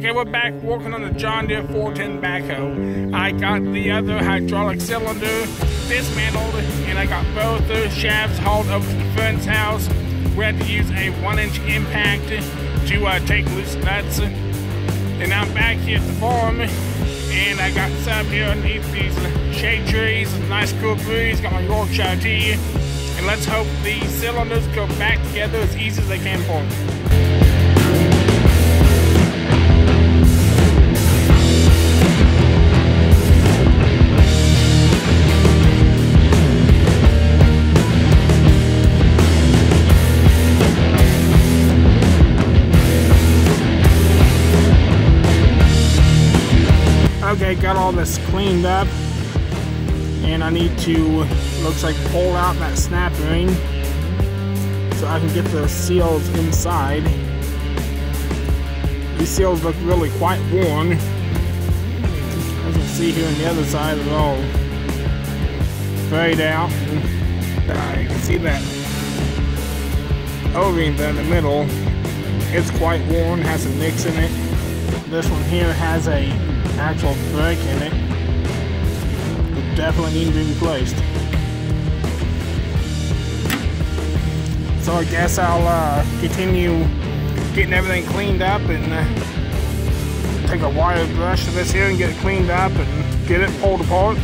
Okay, we're back working on the John Deere 410 backhoe. I got the other hydraulic cylinder dismantled, and I got both the shafts hauled over to the fence house. We had to use a 1-inch impact to take loose nuts. And I'm back here at the farm, and I got set up here underneath these shade trees. It's a nice cool breeze. Got my Yorkshire tea, and let's hope the cylinders go back together as easy as they can for me. Okay, got all this cleaned up, and I need to, looks like, pull out that snap ring so I can get the seals inside. These seals look really quite worn. As you can see here on the other side, they're all frayed out. You can see that O-ring there in the middle. It's quite worn, has some nicks in it. This one here has a actual break in it. It definitely needs to be replaced. So I guess I'll continue getting everything cleaned up and take a wire brush to this here and get it cleaned up and get it pulled apart.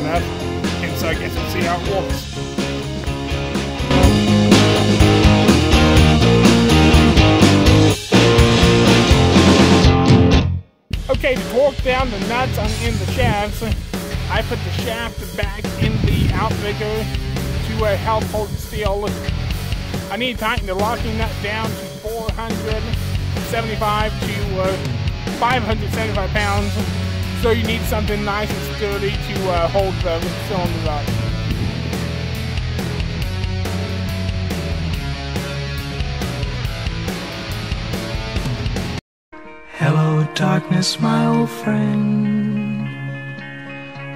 enough. And so I guess we'll see how it works. Okay, to torque down the nuts in the shafts, I put the shaft back in the outrigger to help hold it still. I need to tighten the locking nut down to 475 to 575 pounds. So you need something nice and sturdy to hold the cylinder up. Hello, darkness, my old friend.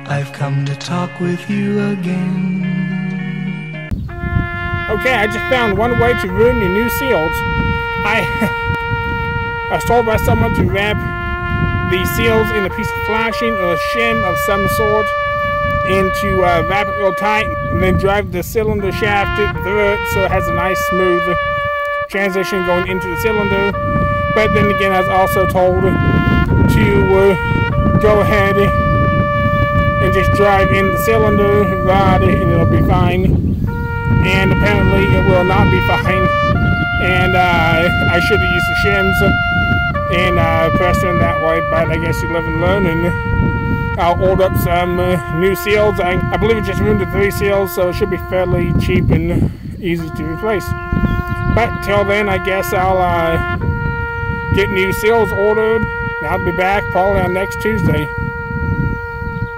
I've come to talk with you again. Okay, I just found one way to ruin your new seals. I was told by someone to wrap the seals in a piece of flashing or a shim of some sort and to wrap it real tight and then drive the cylinder shaft through it so it has a nice smooth transition going into the cylinder. But then again, I was also told to go ahead and just drive in the cylinder rod and it'll be fine. And apparently it will not be fine. And I should have used the shims and pressed them that way, but I guess you live and learn, and I'll order up some new seals. I believe it just ruined the 3 seals, so it should be fairly cheap and easy to replace. But till then, I guess I'll get new seals ordered, and I'll be back probably on next Tuesday.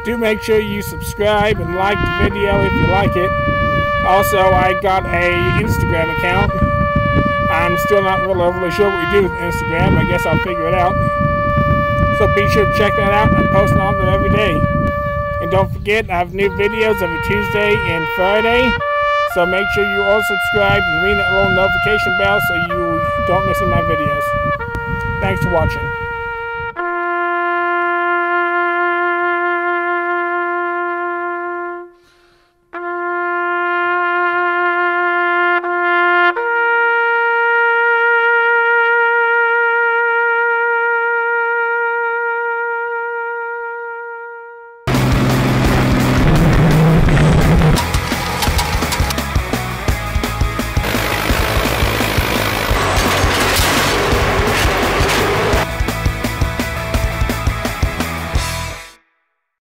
Do make sure you subscribe and like the video if you like it. Also, I got a Instagram account. I'm still not really overly sure what we do with Instagram. I guess I'll figure it out. So be sure to check that out. I'm posting on them every day. And don't forget, I have new videos every Tuesday and Friday. So make sure you all subscribe and ring that little notification bell so you don't miss any of my videos. Thanks for watching.